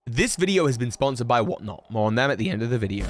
This video has been sponsored by Whatnot, more on them at the end of the video.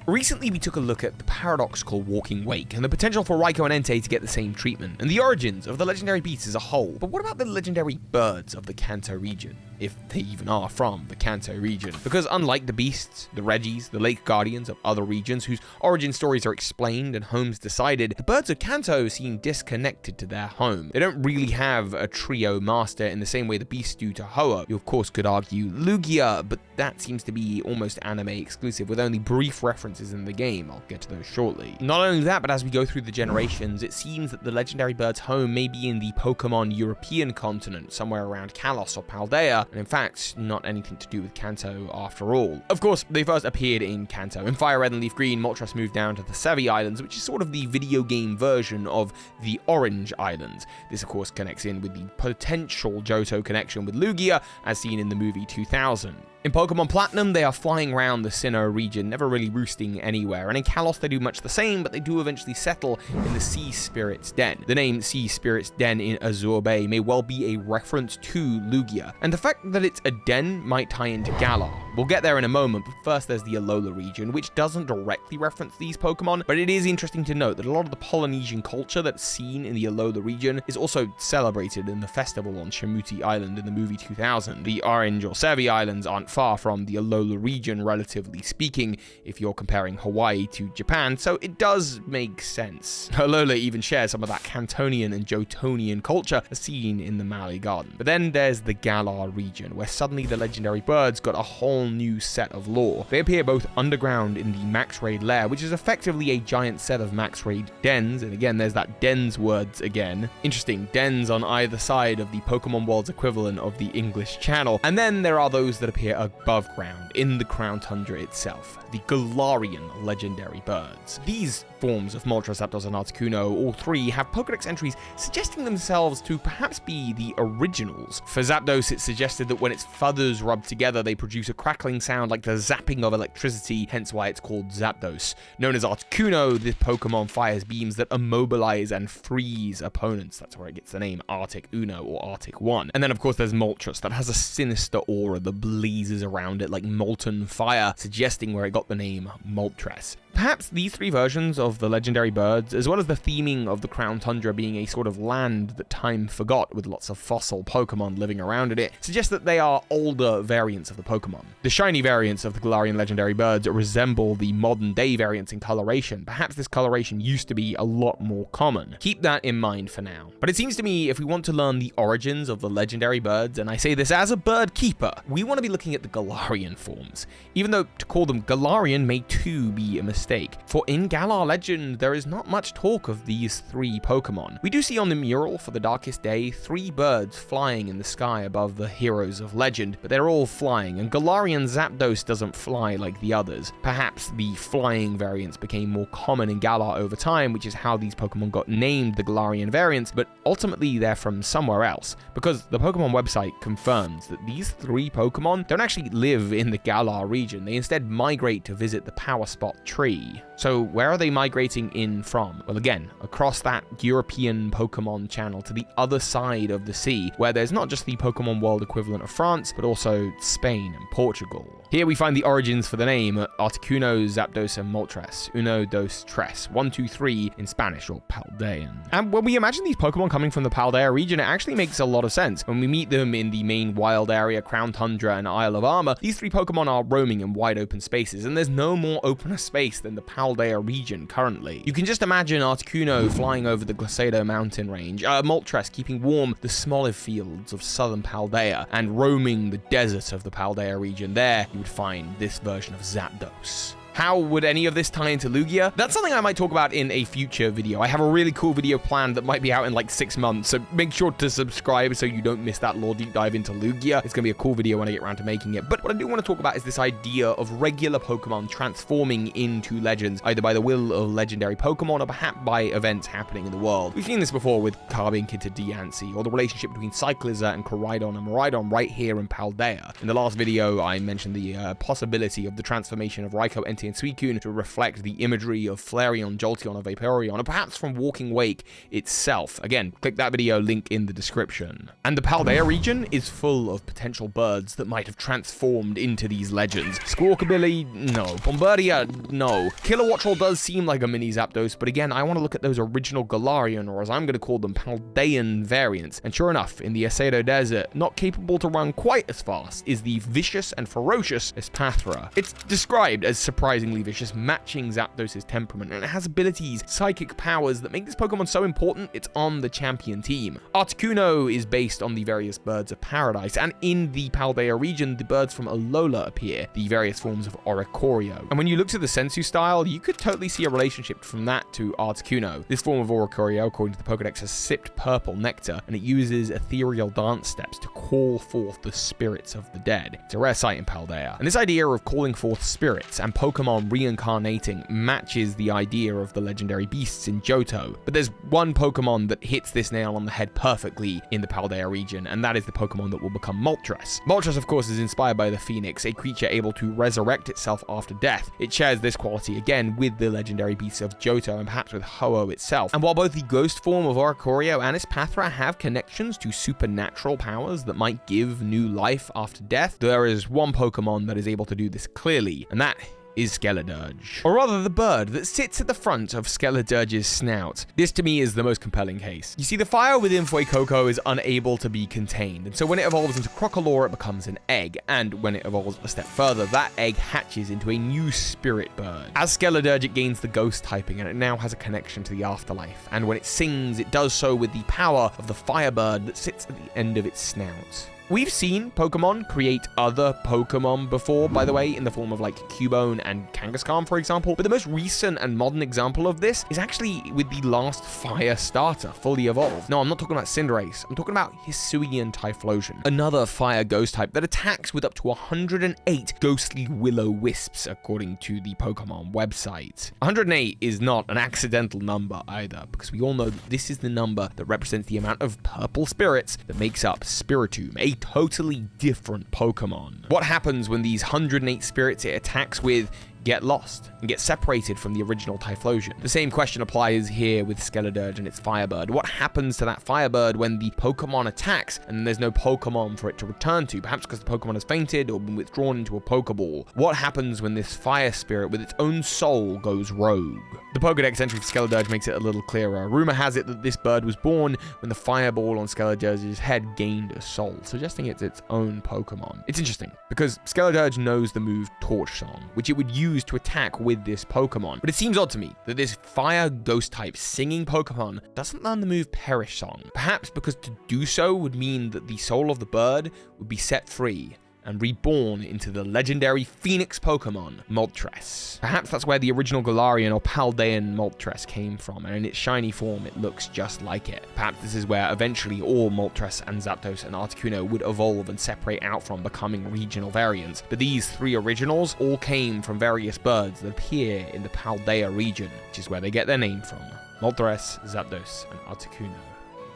Recently, we took a look at the paradoxical Walking Wake and the potential for Raikou and Entei to get the same treatment, and the origins of the legendary beasts as a whole. But what about the legendary birds of the Kanto region? If they even are from the Kanto region. Because unlike the beasts, the Regis, the Lake Guardians of other regions whose origin stories are explained and homes decided, the birds of Kanto seem disconnected to their home. They don't really have a trio master in the same way the beasts do to Ho-Oh. You of course could argue Lugia, but that seems to be almost anime exclusive with only brief references in the game. I'll get to those shortly. Not only that, but as we go through the generations, it seems that the legendary bird's home may be in the Pokemon European continent, somewhere around Kalos or Paldea, and in fact, not anything to do with Kanto after all. Of course, they first appeared in Kanto. In Fire Red and Leaf Green, Moltres moved down to the Sevi Islands, which is sort of the video game version of the Orange Islands. This of course connects in with the potential Johto connection with Lugia, as seen in the movie 2000. In Pokemon Platinum, they are flying around the Sinnoh region, never really roosting anywhere, and in Kalos they do much the same, but they do eventually settle in the Sea Spirit's Den. The name Sea Spirit's Den in Azure Bay may well be a reference to Lugia, and the fact that it's a den might tie into Galar. We'll get there in a moment, but first there's the Alola region, which doesn't directly reference these Pokemon, but it is interesting to note that a lot of the Polynesian culture that's seen in the Alola region is also celebrated in the festival on Shamuti Island in the movie 2000. The Orange or Sevi Islands aren't far from the Alola region, relatively speaking, if you're comparing Hawaii to Japan, so it does make sense. Alola even shares some of that Cantonian and Jotonian culture as seen in the Maui Garden. But then there's the Galar region, where suddenly the legendary birds got a whole new set of lore. They appear both underground in the Max Raid lair, which is effectively a giant set of Max Raid dens, and again there's that dens words again. Interesting, dens on either side of the Pokemon world's equivalent of the English Channel. And then there are those that appear above ground, in the Crown Tundra itself, the Galarian legendary birds. These forms of Moltres, Zapdos, and Articuno, all three, have Pokedex entries suggesting themselves to perhaps be the originals. For Zapdos, it's suggested that when its feathers rub together, they produce a crackling sound like the zapping of electricity, hence why it's called Zapdos. Known as Articuno, this Pokemon fires beams that immobilize and freeze opponents. That's where it gets the name Arctic Uno or Arctic One. And then of course there's Moltres, that has a sinister aura that blazes around it like molten fire, suggesting where it got the name Moltres. Perhaps these three versions of the legendary birds, as well as the theming of the Crown Tundra being a sort of land that time forgot with lots of fossil Pokemon living around in it, suggest that they are older variants of the Pokemon. The shiny variants of the Galarian legendary birds resemble the modern day variants in coloration. Perhaps this coloration used to be a lot more common. Keep that in mind for now. But it seems to me if we want to learn the origins of the legendary birds, and I say this as a bird keeper, we want to be looking at the Galarian forms. Even though to call them Galarian may too be a mistake. For in Galar Legend, there is not much talk of these three Pokemon. We do see on the mural for the Darkest Day, three birds flying in the sky above the heroes of legend, but they're all flying, and Galarian Zapdos doesn't fly like the others. Perhaps the flying variants became more common in Galar over time, which is how these Pokemon got named the Galarian variants, but ultimately they're from somewhere else, because the Pokemon website confirms that these three Pokemon don't actually live in the Galar region. They instead migrate to visit the Power Spot tree. So where are they migrating in from? Well, again, across that European Pokemon channel to the other side of the sea, where there's not just the Pokemon world equivalent of France, but also Spain and Portugal. Here we find the origins for the name, Articuno, Zapdos, and Moltres. Uno, dos, tres. 1, 2, 3 in Spanish or Paldean. And when we imagine these Pokemon coming from the Paldea region, it actually makes a lot of sense. When we meet them in the main wild area, Crown Tundra and Isle of Armor, these three Pokemon are roaming in wide open spaces, and there's no more open space than the Paldea region currently. You can just imagine Articuno flying over the Glacedo mountain range, Moltres keeping warm the smoliv fields of southern Paldea, and roaming the desert of the Paldea region. There, you would find this version of Zapdos. How would any of this tie into Lugia? That's something I might talk about in a future video. I have a really cool video planned that might be out in like 6 months, so make sure to subscribe so you don't miss that lore deep dive into Lugia. It's going to be a cool video when I get around to making it. But what I do want to talk about is this idea of regular Pokemon transforming into legends, either by the will of legendary Pokemon or perhaps by events happening in the world. We've seen this before with Carbink into Diancie, or the relationship between Cyclizar and Koraidon and Miraidon right here in Paldea. In the last video, I mentioned the possibility of the transformation of Raikou, Entei, and Suicune to reflect the imagery of Flareon, Jolteon, or Vaporeon, or perhaps from Walking Wake itself. Again, click that video, link in the description. And the Paldea region is full of potential birds that might have transformed into these legends. Squawkabilly, no. Bombardier, no. Kilowattrel does seem like a mini Zapdos, but again, I want to look at those original Galarian, or as I'm going to call them, Paldean variants. And sure enough, in the Aceto Desert, not capable to run quite as fast, is the vicious and ferocious Espathra. It's described as surprisingly vicious, matching Zapdos' temperament, and it has abilities, psychic powers that make this Pokemon so important it's on the champion team. Articuno is based on the various birds of paradise, and in the Paldea region, the birds from Alola appear, the various forms of Oricorio. And when you look to the Sensu style, you could totally see a relationship from that to Articuno. This form of Oricorio, according to the Pokedex, has sipped purple nectar, and it uses ethereal dance steps to call forth the spirits of the dead. It's a rare sight in Paldea. And this idea of calling forth spirits and Pokemon reincarnating matches the idea of the legendary beasts in Johto. But there's one Pokemon that hits this nail on the head perfectly in the Paldea region, and that is the Pokemon that will become Moltres. Moltres, of course, is inspired by the Phoenix, a creature able to resurrect itself after death. It shares this quality again with the legendary beasts of Johto and perhaps with Ho-Oh itself. And while both the ghost form of Oricorio and Espathra have connections to supernatural powers that might give new life after death, there is one Pokemon that is able to do this clearly, and that is Skeledirge. Or rather, the bird that sits at the front of Skeledirge's snout. This to me is the most compelling case. You see, the fire within Fuecoco is unable to be contained, and so when it evolves into Crocolore, it becomes an egg, and when it evolves a step further, that egg hatches into a new spirit bird. As Skeledirge, it gains the ghost typing, and it now has a connection to the afterlife, and when it sings, it does so with the power of the firebird that sits at the end of its snout. We've seen Pokemon create other Pokemon before, by the way, in the form of like Cubone and Kangaskhan, for example, but the most recent and modern example of this is actually with the last fire starter, fully evolved. No, I'm not talking about Cinderace, I'm talking about Hisuian Typhlosion, another fire ghost type that attacks with up to 108 ghostly Will-O-Wisps, according to the Pokemon website. 108 is not an accidental number either, because we all know that this is the number that represents the amount of purple spirits that makes up Spiritomb, a totally different Pokemon. What happens when these 108 spirits it attacks with get lost and get separated from the original Typhlosion? The same question applies here with Skeledirge and its Firebird. What happens to that Firebird when the Pokemon attacks and there's no Pokemon for it to return to, perhaps because the Pokemon has fainted or been withdrawn into a Pokeball? What happens when this Fire Spirit with its own soul goes rogue? The Pokedex entry for Skeledirge makes it a little clearer. Rumor has it that this bird was born when the Fireball on Skeledirge's head gained a soul, suggesting it's its own Pokemon. It's interesting because Skeledirge knows the move Torch Song, which it would use to attack with this Pokemon. But it seems odd to me that this fire ghost type singing Pokemon doesn't learn the move Perish Song. Perhaps because to do so would mean that the soul of the bird would be set free and reborn into the legendary Phoenix Pokemon, Moltres. Perhaps that's where the original Galarian or Paldean Moltres came from, and in its shiny form, it looks just like it. Perhaps this is where eventually all Moltres and Zapdos and Articuno would evolve and separate out from, becoming regional variants. But these three originals all came from various birds that appear in the Paldea region, which is where they get their name from. Moltres, Zapdos, and Articuno.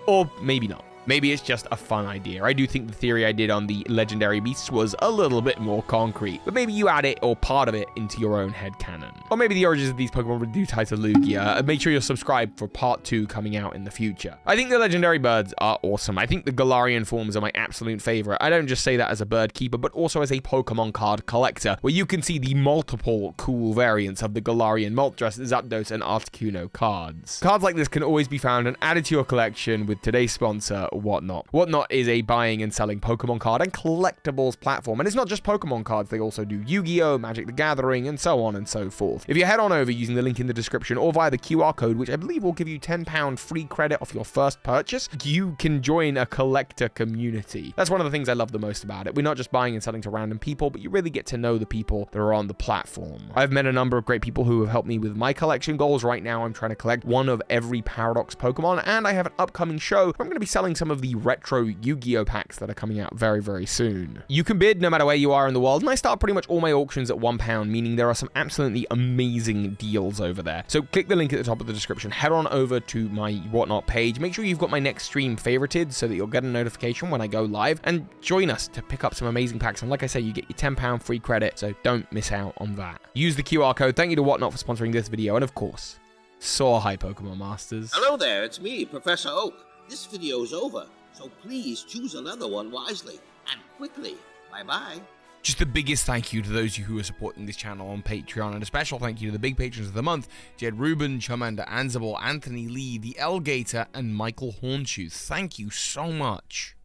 Or maybe not. Maybe it's just a fun idea. I do think the theory I did on the legendary beasts was a little bit more concrete, but maybe you add it or part of it into your own headcanon. Or maybe the origins of these Pokemon were due to Lugia. Make sure you're subscribed for part 2 coming out in the future. I think the legendary birds are awesome. I think the Galarian forms are my absolute favorite. I don't just say that as a bird keeper, but also as a Pokemon card collector, where you can see the multiple cool variants of the Galarian, Moltres, Zapdos, and Articuno cards. Cards like this can always be found and added to your collection with today's sponsor, Whatnot. Whatnot is a buying and selling Pokemon card and collectibles platform, and it's not just Pokemon cards, they also do Yu-Gi-Oh!, Magic the Gathering, and so on and so forth. If you head on over using the link in the description or via the QR code, which I believe will give you £10 free credit off your first purchase, you can join a collector community. That's one of the things I love the most about it. We're not just buying and selling to random people, but you really get to know the people that are on the platform. I've met a number of great people who have helped me with my collection goals. Right now, I'm trying to collect one of every Paradox Pokemon, and I have an upcoming show where I'm going to be selling some some of the retro Yu-Gi-Oh packs that are coming out very, very soon. You can bid no matter where you are in the world, and I start pretty much all my auctions at £1, meaning there are some absolutely amazing deals over there. So click the link at the top of the description, head on over to my Whatnot page, make sure you've got my next stream favorited so that you'll get a notification when I go live, and join us to pick up some amazing packs. And like I say, you get your £10 free credit, so don't miss out on that. Use the QR code. Thank you to Whatnot for sponsoring this video, and of course, soar high, Pokemon Masters. Hello there, it's me, Professor Oak. This video's over, so please choose another one wisely and quickly. Bye-bye. Just the biggest thank you to those of you who are supporting this channel on Patreon, and a special thank you to the big patrons of the month, Jedruben, Charmander Ansible, Anthony Lee, The Elgator, and Michael Hornschuch. Thank you so much.